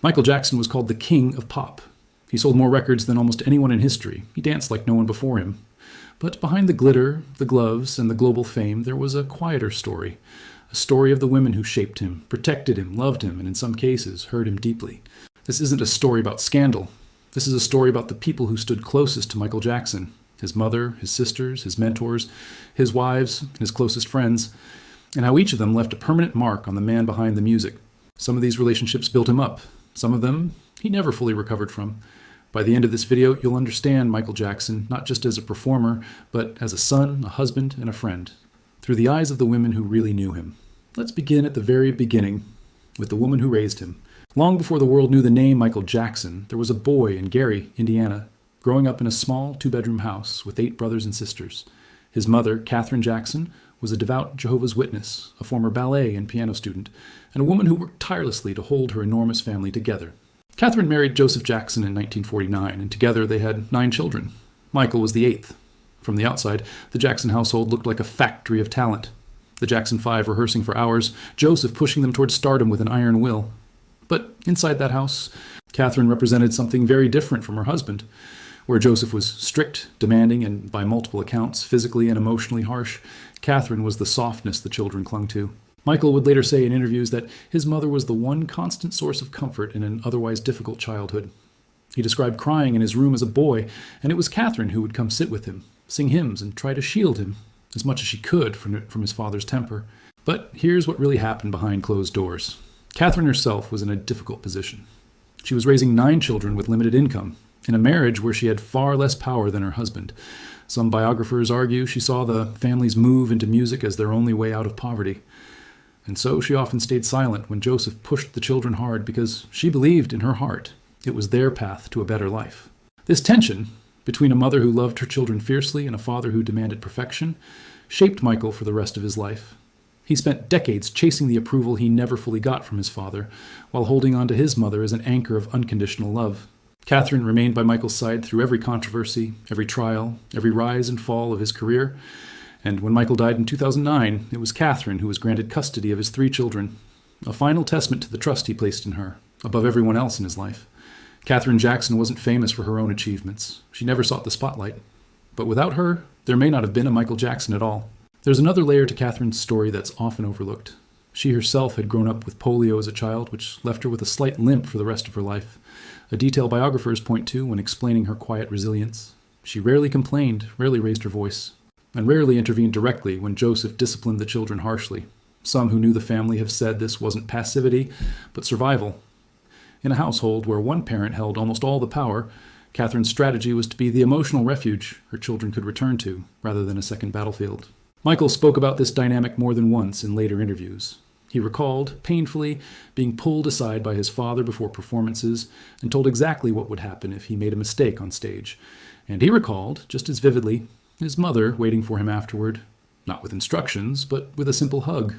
Michael Jackson was called the king of pop. He sold more records than almost anyone in history. He danced like no one before him. But behind the glitter, the gloves, and the global fame, there was a quieter story. A story of the women who shaped him, protected him, loved him, and in some cases, hurt him deeply. This isn't a story about scandal. This is a story about the people who stood closest to Michael Jackson. His mother, his sisters, his mentors, his wives, and his closest friends, and how each of them left a permanent mark on the man behind the music. Some of these relationships built him up. Some of them he never fully recovered from. By the end of this video, you'll understand Michael Jackson, not just as a performer, but as a son, a husband, and a friend, through the eyes of the women who really knew him. Let's begin at the very beginning, with the woman who raised him. Long before the world knew the name Michael Jackson, there was a boy in Gary, Indiana, growing up in a small 2-bedroom house with 8 brothers and sisters. His mother, Katherine Jackson, was a devout Jehovah's Witness, a former ballet and piano student, and a woman who worked tirelessly to hold her enormous family together. Katherine married Joseph Jackson in 1949, and together they had 9 children. Michael was the 8th. From the outside, the Jackson household looked like a factory of talent. The Jackson 5 rehearsing for hours, Joseph pushing them towards stardom with an iron will. But inside that house, Katherine represented something very different from her husband. Where Joseph was strict, demanding, and by multiple accounts, physically and emotionally harsh, Katherine was the softness the children clung to. Michael would later say in interviews that his mother was the one constant source of comfort in an otherwise difficult childhood. He described crying in his room as a boy, and it was Katherine who would come sit with him, sing hymns, and try to shield him, as much as she could from his father's temper. But here's what really happened behind closed doors. Katherine herself was in a difficult position. She was raising 9 children with limited income, in a marriage where she had far less power than her husband. Some biographers argue she saw the family's move into music as their only way out of poverty. And so she often stayed silent when Joseph pushed the children hard because she believed in her heart it was their path to a better life. This tension between a mother who loved her children fiercely and a father who demanded perfection shaped Michael for the rest of his life. He spent decades chasing the approval he never fully got from his father, while holding on to his mother as an anchor of unconditional love. Katherine remained by Michael's side through every controversy, every trial, every rise and fall of his career. And when Michael died in 2009, it was Katherine who was granted custody of his 3 children, a final testament to the trust he placed in her, above everyone else in his life. Katherine Jackson wasn't famous for her own achievements. She never sought the spotlight. But without her, there may not have been a Michael Jackson at all. There's another layer to Katherine's story that's often overlooked. She herself had grown up with polio as a child, which left her with a slight limp for the rest of her life. A detail biographers point to when explaining her quiet resilience. She rarely complained, rarely raised her voice, and rarely intervened directly when Joseph disciplined the children harshly. Some who knew the family have said this wasn't passivity, but survival. In a household where one parent held almost all the power, Katherine's strategy was to be the emotional refuge her children could return to, rather than a second battlefield. Michael spoke about this dynamic more than once in later interviews. He recalled, painfully, being pulled aside by his father before performances and told exactly what would happen if he made a mistake on stage. And he recalled, just as vividly, his mother waiting for him afterward, not with instructions, but with a simple hug.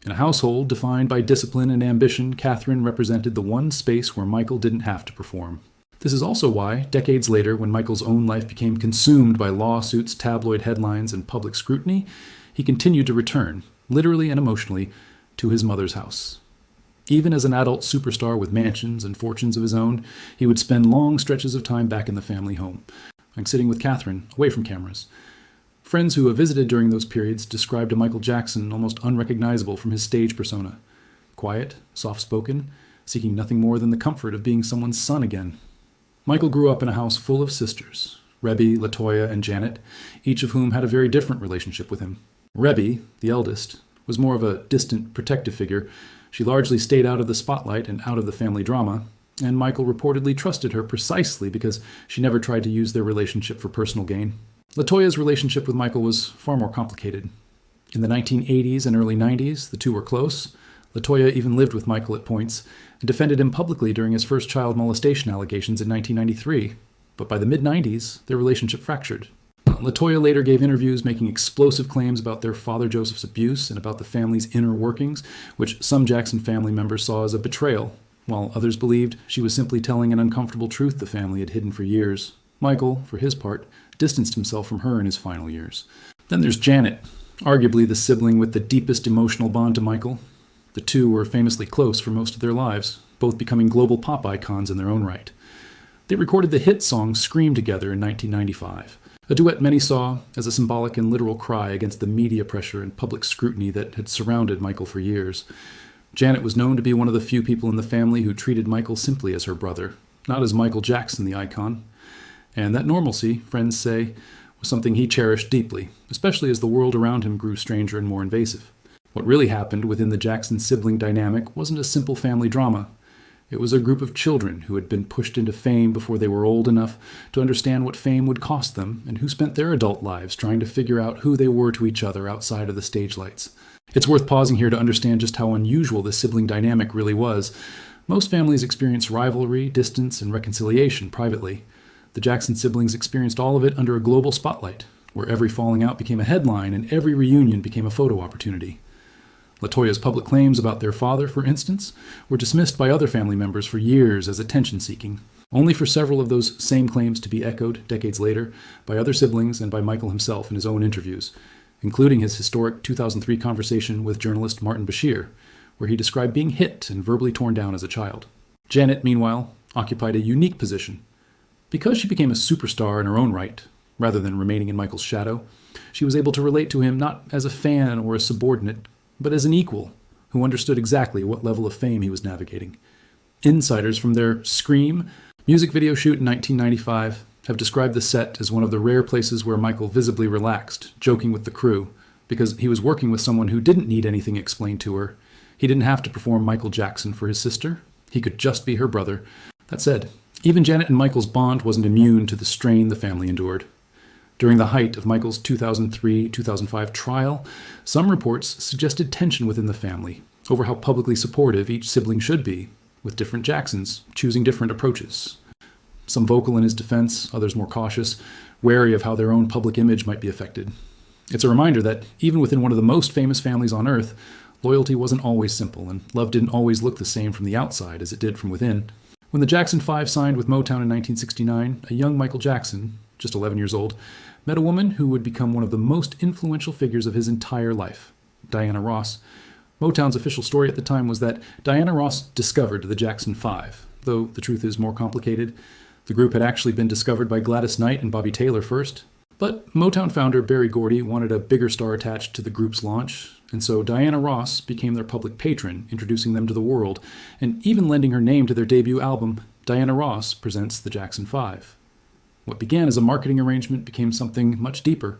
In a household defined by discipline and ambition, Katherine represented the one space where Michael didn't have to perform. This is also why, decades later, when Michael's own life became consumed by lawsuits, tabloid headlines, and public scrutiny, he continued to return, literally and emotionally, to his mother's house. Even as an adult superstar with mansions and fortunes of his own, he would spend long stretches of time back in the family home, like sitting with Katherine, away from cameras. Friends who have visited during those periods described a Michael Jackson almost unrecognizable from his stage persona. Quiet, soft-spoken, seeking nothing more than the comfort of being someone's son again. Michael grew up in a house full of sisters, Rebbe, Latoya, and Janet, each of whom had a very different relationship with him. Rebbe, the eldest, was more of a distant, protective figure. She largely stayed out of the spotlight and out of the family drama, and Michael reportedly trusted her precisely because she never tried to use their relationship for personal gain. Latoya's relationship with Michael was far more complicated. In the 1980s and early 90s, the two were close. Latoya even lived with Michael at points and defended him publicly during his first child molestation allegations in 1993. But by the mid-90s, their relationship fractured. Latoya later gave interviews making explosive claims about their father Joseph's abuse and about the family's inner workings, which some Jackson family members saw as a betrayal, while others believed she was simply telling an uncomfortable truth the family had hidden for years. Michael, for his part, distanced himself from her in his final years. Then there's Janet, arguably the sibling with the deepest emotional bond to Michael. The two were famously close for most of their lives, both becoming global pop icons in their own right. They recorded the hit song Scream together in 1995, a duet many saw as a symbolic and literal cry against the media pressure and public scrutiny that had surrounded Michael for years. Janet was known to be one of the few people in the family who treated Michael simply as her brother, not as Michael Jackson the icon. And that normalcy, friends say, was something he cherished deeply, especially as the world around him grew stranger and more invasive. What really happened within the Jackson sibling dynamic wasn't a simple family drama. It was a group of children who had been pushed into fame before they were old enough to understand what fame would cost them, and who spent their adult lives trying to figure out who they were to each other outside of the stage lights. It's worth pausing here to understand just how unusual this sibling dynamic really was. Most families experience rivalry, distance, and reconciliation privately. The Jackson siblings experienced all of it under a global spotlight, where every falling out became a headline and every reunion became a photo opportunity. LaToya's public claims about their father, for instance, were dismissed by other family members for years as attention-seeking, only for several of those same claims to be echoed decades later by other siblings and by Michael himself in his own interviews, including his historic 2003 conversation with journalist Martin Bashir, where he described being hit and verbally torn down as a child. Janet, meanwhile, occupied a unique position. Because she became a superstar in her own right, rather than remaining in Michael's shadow, she was able to relate to him not as a fan or a subordinate, but as an equal who understood exactly what level of fame he was navigating. Insiders from their Scream music video shoot in 1995 have described the set as one of the rare places where Michael visibly relaxed, joking with the crew, because he was working with someone who didn't need anything explained to her. He didn't have to perform Michael Jackson for his sister. He could just be her brother. That said, even Janet and Michael's bond wasn't immune to the strain the family endured. During the height of Michael's 2003-2005 trial, some reports suggested tension within the family over how publicly supportive each sibling should be, with different Jacksons choosing different approaches. Some vocal in his defense, others more cautious, wary of how their own public image might be affected. It's a reminder that, even within one of the most famous families on Earth, loyalty wasn't always simple, and love didn't always look the same from the outside as it did from within. When the Jackson 5 signed with Motown in 1969, a young Michael Jackson, just 11 years old, met a woman who would become one of the most influential figures of his entire life, Diana Ross. Motown's official story at the time was that Diana Ross discovered the Jackson 5, though the truth is more complicated. The group had actually been discovered by Gladys Knight and Bobby Taylor first. But Motown founder Berry Gordy wanted a bigger star attached to the group's launch, and so Diana Ross became their public patron, introducing them to the world, and even lending her name to their debut album, Diana Ross Presents the Jackson 5. What began as a marketing arrangement became something much deeper.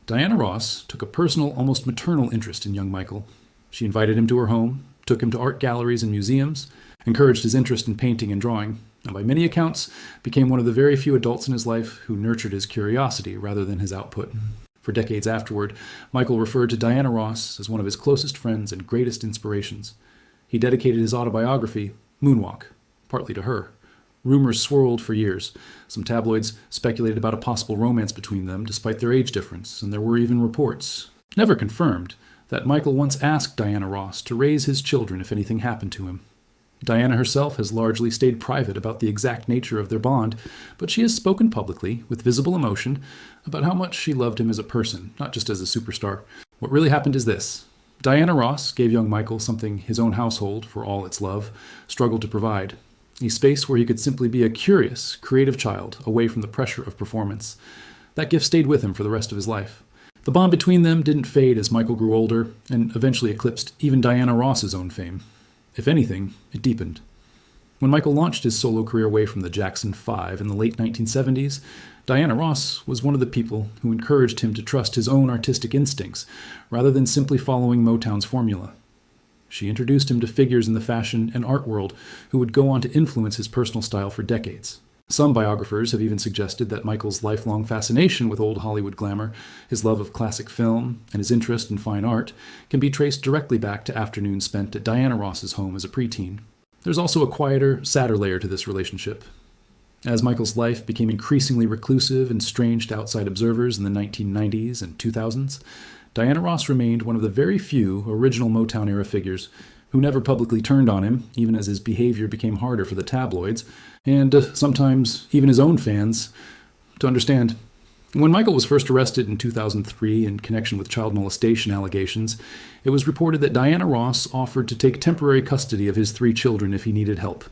Diana Ross took a personal, almost maternal interest in young Michael. She invited him to her home, took him to art galleries and museums, encouraged his interest in painting and drawing, and by many accounts became one of the very few adults in his life who nurtured his curiosity rather than his output. For decades afterward, Michael referred to Diana Ross as one of his closest friends and greatest inspirations. He dedicated his autobiography, Moonwalk, partly to her. Rumors swirled for years. Some tabloids speculated about a possible romance between them, despite their age difference, and there were even reports, never confirmed, that Michael once asked Diana Ross to raise his children if anything happened to him. Diana herself has largely stayed private about the exact nature of their bond, but she has spoken publicly, with visible emotion, about how much she loved him as a person, not just as a superstar. What really happened is this. Diana Ross gave young Michael something his own household, for all its love, struggled to provide. A space where he could simply be a curious, creative child, away from the pressure of performance. That gift stayed with him for the rest of his life. The bond between them didn't fade as Michael grew older, and eventually eclipsed even Diana Ross's own fame. If anything, it deepened. When Michael launched his solo career away from the Jackson 5 in the late 1970s, Diana Ross was one of the people who encouraged him to trust his own artistic instincts, rather than simply following Motown's formula. She introduced him to figures in the fashion and art world who would go on to influence his personal style for decades. Some biographers have even suggested that Michael's lifelong fascination with old Hollywood glamour, his love of classic film, and his interest in fine art can be traced directly back to afternoons spent at Diana Ross's home as a preteen. There's also a quieter, sadder layer to this relationship. As Michael's life became increasingly reclusive and strange to outside observers in the 1990s and 2000s, Diana Ross remained one of the very few original Motown-era figures who never publicly turned on him, even as his behavior became harder for the tabloids, and sometimes even his own fans, to understand. When Michael was first arrested in 2003 in connection with child molestation allegations, it was reported that Diana Ross offered to take temporary custody of his 3 children if he needed help,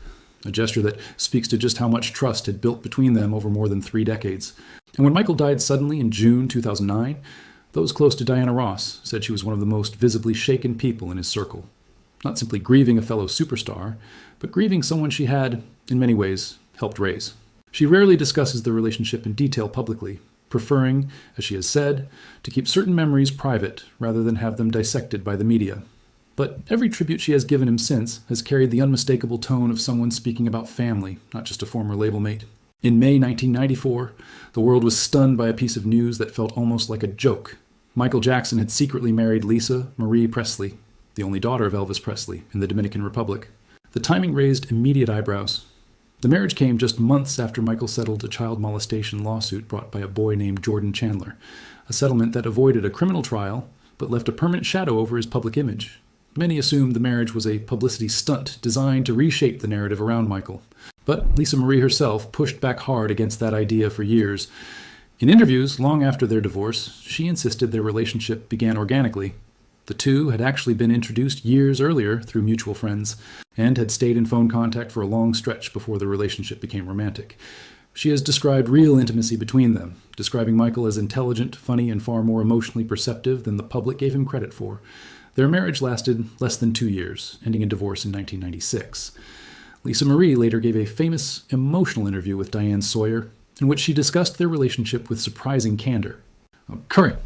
a gesture that speaks to just how much trust had built between them over more than 3 decades. And when Michael died suddenly in June 2009, those close to Diana Ross said she was one of the most visibly shaken people in his circle. Not simply grieving a fellow superstar, but grieving someone she had, in many ways, helped raise. She rarely discusses the relationship in detail publicly, preferring, as she has said, to keep certain memories private rather than have them dissected by the media. But every tribute she has given him since has carried the unmistakable tone of someone speaking about family, not just a former label mate. In May 1994, the world was stunned by a piece of news that felt almost like a joke. Michael Jackson had secretly married Lisa Marie Presley, the only daughter of Elvis Presley, in the Dominican Republic. The timing raised immediate eyebrows. The marriage came just months after Michael settled a child molestation lawsuit brought by a boy named Jordan Chandler, a settlement that avoided a criminal trial but left a permanent shadow over his public image. Many assumed the marriage was a publicity stunt designed to reshape the narrative around Michael. But Lisa Marie herself pushed back hard against that idea for years. In interviews long after their divorce, she insisted their relationship began organically. The two had actually been introduced years earlier through mutual friends and had stayed in phone contact for a long stretch before the relationship became romantic. She has described real intimacy between them, describing Michael as intelligent, funny, and far more emotionally perceptive than the public gave him credit for. Their marriage lasted less than 2 years, ending in divorce in 1996. Lisa Marie later gave a famous, emotional interview with Diane Sawyer, in which she discussed their relationship with surprising candor. Current,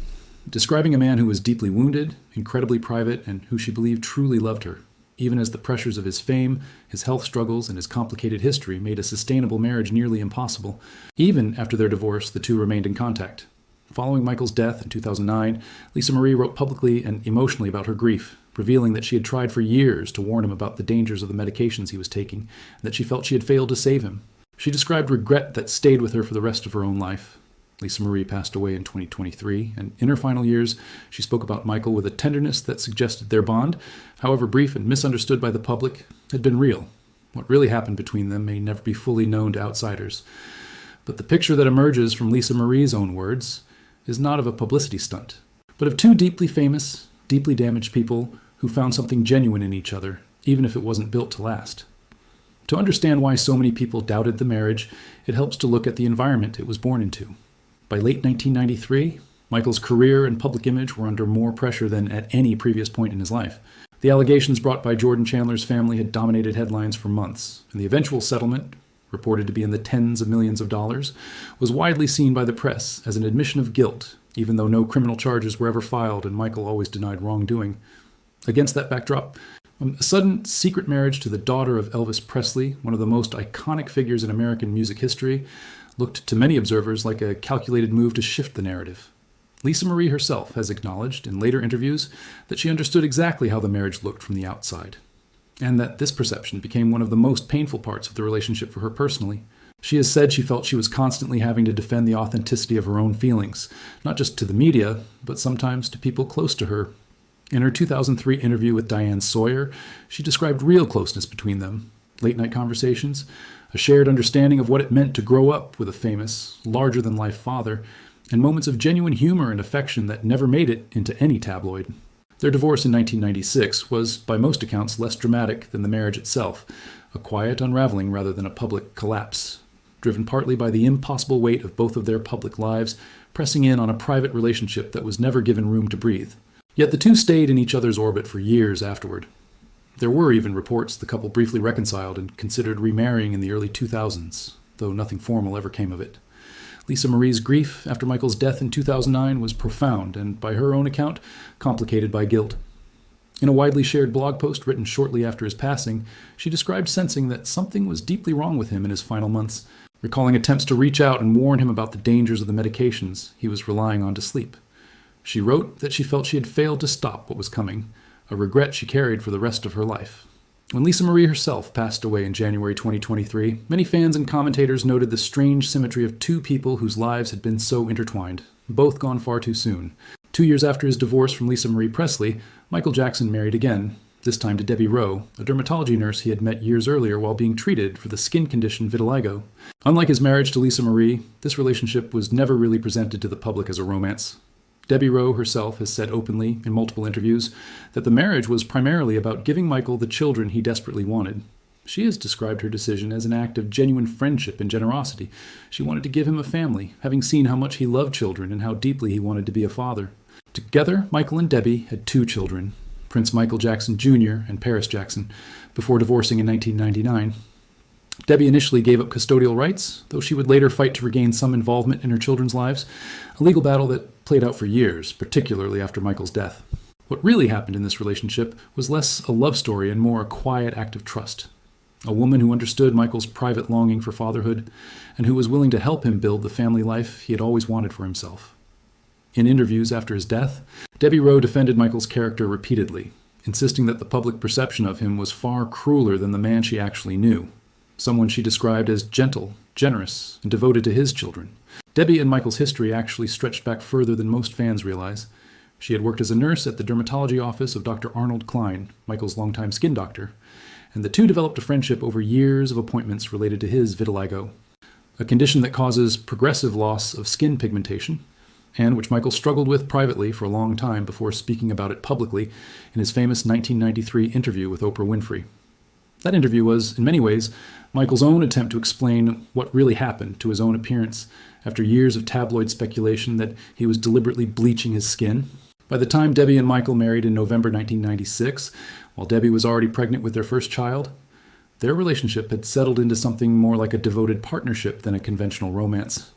describing a man who was deeply wounded, incredibly private, and who she believed truly loved her, even as the pressures of his fame, his health struggles, and his complicated history made a sustainable marriage nearly impossible. Even after their divorce, the two remained in contact. Following Michael's death in 2009, Lisa Marie wrote publicly and emotionally about her grief, revealing that she had tried for years to warn him about the dangers of the medications he was taking, and that she felt she had failed to save him. She described regret that stayed with her for the rest of her own life. Lisa Marie passed away in 2023, and in her final years, she spoke about Michael with a tenderness that suggested their bond, however brief and misunderstood by the public, had been real. What really happened between them may never be fully known to outsiders. But the picture that emerges from Lisa Marie's own words is not of a publicity stunt, but of 2 deeply famous, deeply damaged people who found something genuine in each other, even if it wasn't built to last. To understand why so many people doubted the marriage, it helps to look at the environment it was born into. By late 1993, Michael's career and public image were under more pressure than at any previous point in his life. The allegations brought by Jordan Chandler's family had dominated headlines for months, and the eventual settlement, reported to be in the tens of millions of dollars, was widely seen by the press as an admission of guilt, even though no criminal charges were ever filed and Michael always denied wrongdoing. Against that backdrop, a sudden secret marriage to the daughter of Elvis Presley, one of the most iconic figures in American music history, looked to many observers like a calculated move to shift the narrative. Lisa Marie herself has acknowledged in later interviews that she understood exactly how the marriage looked from the outside, and that this perception became one of the most painful parts of the relationship for her personally. She has said she felt she was constantly having to defend the authenticity of her own feelings, not just to the media, but sometimes to people close to her. In her 2003 interview with Diane Sawyer, she described real closeness between them, late-night conversations, a shared understanding of what it meant to grow up with a famous, larger-than-life father, and moments of genuine humor and affection that never made it into any tabloid. Their divorce in 1996 was, by most accounts, less dramatic than the marriage itself, a quiet unraveling rather than a public collapse, driven partly by the impossible weight of both of their public lives pressing in on a private relationship that was never given room to breathe. Yet the two stayed in each other's orbit for years afterward. There were even reports the couple briefly reconciled and considered remarrying in the early 2000s, though nothing formal ever came of it. Lisa Marie's grief after Michael's death in 2009 was profound and, by her own account, complicated by guilt. In a widely shared blog post written shortly after his passing, she described sensing that something was deeply wrong with him in his final months, recalling attempts to reach out and warn him about the dangers of the medications he was relying on to sleep. She wrote that she felt she had failed to stop what was coming, a regret she carried for the rest of her life. When Lisa Marie herself passed away in January 2023, many fans and commentators noted the strange symmetry of 2 people whose lives had been so intertwined, both gone far too soon. 2 years after his divorce from Lisa Marie Presley, Michael Jackson married again, this time to Debbie Rowe, a dermatology nurse he had met years earlier while being treated for the skin condition vitiligo. Unlike his marriage to Lisa Marie, this relationship was never really presented to the public as a romance. Debbie Rowe herself has said openly in multiple interviews that the marriage was primarily about giving Michael the children he desperately wanted. She has described her decision as an act of genuine friendship and generosity. She wanted to give him a family, having seen how much he loved children and how deeply he wanted to be a father. Together, Michael and Debbie had 2 children, Prince Michael Jackson Jr. and Paris Jackson, before divorcing in 1999. Debbie initially gave up custodial rights, though she would later fight to regain some involvement in her children's lives, a legal battle that played out for years, particularly after Michael's death. What really happened in this relationship was less a love story and more a quiet act of trust. A woman who understood Michael's private longing for fatherhood and who was willing to help him build the family life he had always wanted for himself. In interviews after his death, Debbie Rowe defended Michael's character repeatedly, insisting that the public perception of him was far crueler than the man she actually knew, someone she described as gentle, generous, and devoted to his children. Debbie and Michael's history actually stretched back further than most fans realize. She had worked as a nurse at the dermatology office of Dr. Arnold Klein, Michael's longtime skin doctor, and the two developed a friendship over years of appointments related to his vitiligo, a condition that causes progressive loss of skin pigmentation, and which Michael struggled with privately for a long time before speaking about it publicly in his famous 1993 interview with Oprah Winfrey. That interview was, in many ways, Michael's own attempt to explain what really happened to his own appearance after years of tabloid speculation that he was deliberately bleaching his skin. By the time Debbie and Michael married in November 1996, while Debbie was already pregnant with their first child, their relationship had settled into something more like a devoted partnership than a conventional romance.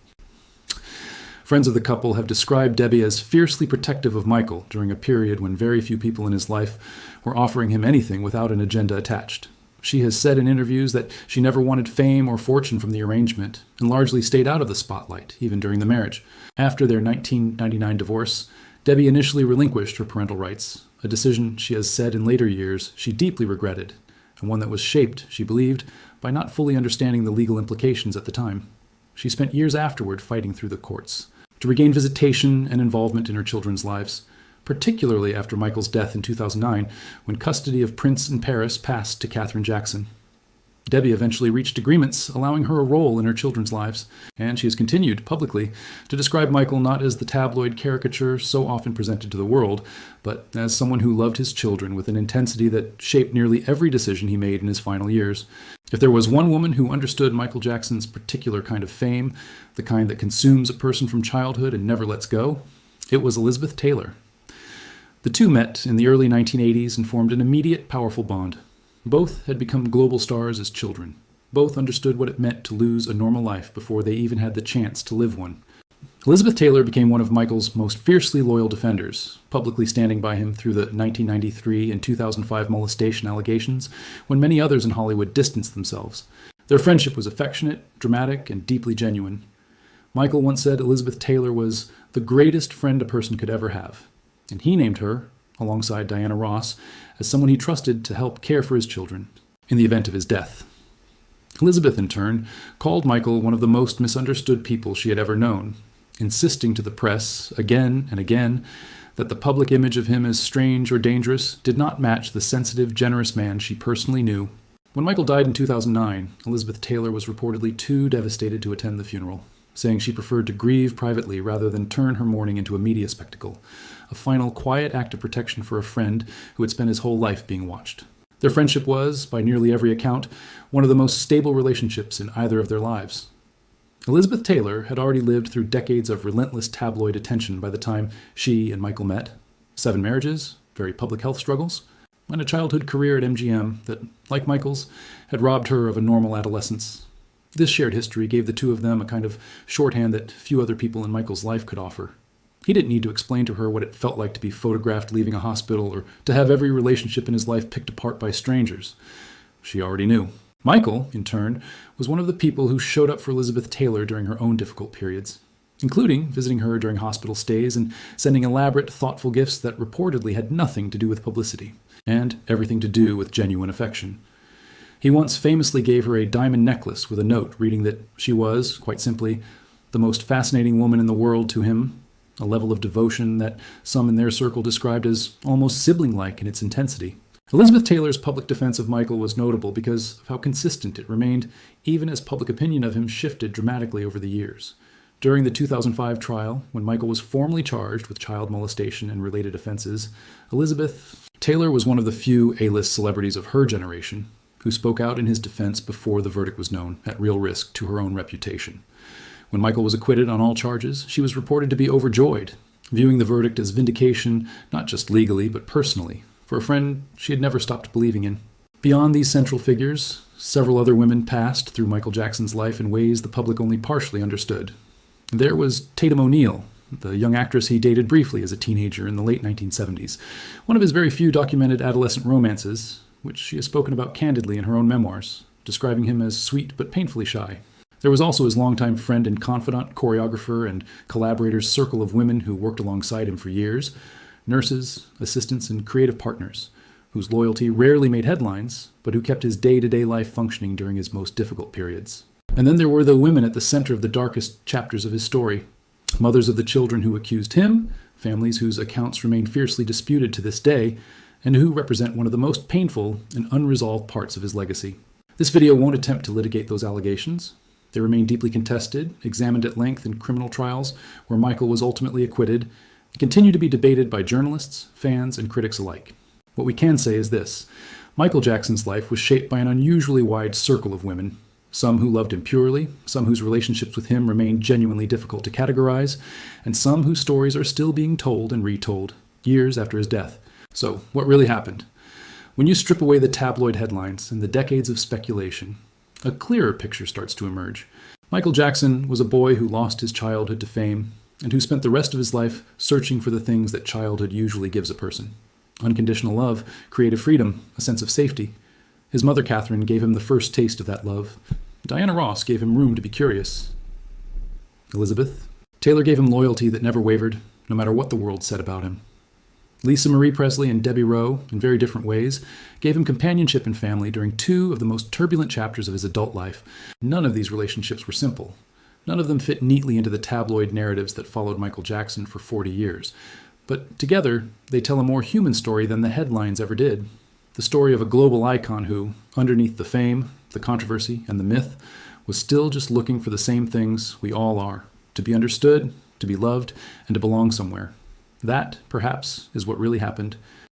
Friends of the couple have described Debbie as fiercely protective of Michael during a period when very few people in his life were offering him anything without an agenda attached. She has said in interviews that she never wanted fame or fortune from the arrangement and largely stayed out of the spotlight, even during the marriage. After their 1999 divorce, Debbie initially relinquished her parental rights, a decision she has said in later years she deeply regretted, and one that was shaped, she believed, by not fully understanding the legal implications at the time. She spent years afterward fighting through the courts to regain visitation and involvement in her children's lives, particularly after Michael's death in 2009, when custody of Prince and Paris passed to Catherine Jackson. Debbie eventually reached agreements allowing her a role in her children's lives, and she has continued publicly to describe Michael not as the tabloid caricature so often presented to the world, but as someone who loved his children with an intensity that shaped nearly every decision he made in his final years. If there was one woman who understood Michael Jackson's particular kind of fame, the kind that consumes a person from childhood and never lets go, it was Elizabeth Taylor. The two met in the early 1980s and formed an immediate, powerful bond. Both had become global stars as children. Both understood what it meant to lose a normal life before they even had the chance to live one. Elizabeth Taylor became one of Michael's most fiercely loyal defenders, publicly standing by him through the 1993 and 2005 molestation allegations, when many others in Hollywood distanced themselves. Their friendship was affectionate, dramatic, and deeply genuine. Michael once said Elizabeth Taylor was the greatest friend a person could ever have, and he named her, alongside Diana Ross, as someone he trusted to help care for his children in the event of his death. Elizabeth, in turn, called Michael one of the most misunderstood people she had ever known, insisting to the press, again and again, that the public image of him as strange or dangerous did not match the sensitive, generous man she personally knew. When Michael died in 2009, Elizabeth Taylor was reportedly too devastated to attend the funeral, saying she preferred to grieve privately rather than turn her mourning into a media spectacle, a final quiet act of protection for a friend who had spent his whole life being watched. Their friendship was, by nearly every account, one of the most stable relationships in either of their lives. Elizabeth Taylor had already lived through decades of relentless tabloid attention by the time she and Michael met, 7 marriages, very public health struggles, and a childhood career at MGM that, like Michael's, had robbed her of a normal adolescence. This shared history gave the two of them a kind of shorthand that few other people in Michael's life could offer. He didn't need to explain to her what it felt like to be photographed leaving a hospital or to have every relationship in his life picked apart by strangers. She already knew. Michael, in turn, was one of the people who showed up for Elizabeth Taylor during her own difficult periods, including visiting her during hospital stays and sending elaborate, thoughtful gifts that reportedly had nothing to do with publicity, and everything to do with genuine affection. He once famously gave her a diamond necklace with a note reading that she was, quite simply, the most fascinating woman in the world to him, a level of devotion that some in their circle described as almost sibling-like in its intensity. Elizabeth Taylor's public defense of Michael was notable because of how consistent it remained, even as public opinion of him shifted dramatically over the years. During the 2005 trial, when Michael was formally charged with child molestation and related offenses, Elizabeth Taylor was one of the few A-list celebrities of her generation who spoke out in his defense before the verdict was known, at real risk to her own reputation. When Michael was acquitted on all charges, she was reported to be overjoyed, viewing the verdict as vindication not just legally but personally, for a friend she had never stopped believing in. Beyond these central figures, several other women passed through Michael Jackson's life in ways the public only partially understood. There was Tatum O'Neal, the young actress he dated briefly as a teenager in the late 1970s, one of his very few documented adolescent romances, which she has spoken about candidly in her own memoirs, describing him as sweet but painfully shy. There was also his longtime friend and confidant, choreographer, and collaborators' circle of women who worked alongside him for years, nurses, assistants, and creative partners, whose loyalty rarely made headlines, but who kept his day-to-day life functioning during his most difficult periods. And then there were the women at the center of the darkest chapters of his story, mothers of the children who accused him, families whose accounts remain fiercely disputed to this day, and who represent one of the most painful and unresolved parts of his legacy. This video won't attempt to litigate those allegations. They remain deeply contested, examined at length in criminal trials, where Michael was ultimately acquitted, and continue to be debated by journalists, fans, and critics alike. What we can say is this: Michael Jackson's life was shaped by an unusually wide circle of women, some who loved him purely, some whose relationships with him remain genuinely difficult to categorize, and some whose stories are still being told and retold, years after his death. So, what really happened? When you strip away the tabloid headlines and the decades of speculation, a clearer picture starts to emerge. Michael Jackson was a boy who lost his childhood to fame, and who spent the rest of his life searching for the things that childhood usually gives a person: unconditional love, creative freedom, a sense of safety. His mother, Catherine, gave him the first taste of that love. Diana Ross gave him room to be curious. Elizabeth Taylor gave him loyalty that never wavered, no matter what the world said about him. Lisa Marie Presley and Debbie Rowe, in very different ways, gave him companionship and family during two of the most turbulent chapters of his adult life. None of these relationships were simple. None of them fit neatly into the tabloid narratives that followed Michael Jackson for 40 years. But together, they tell a more human story than the headlines ever did. The story of a global icon who, underneath the fame, the controversy, and the myth, was still just looking for the same things we all are: to be understood, to be loved, and to belong somewhere. That, perhaps, is what really happened,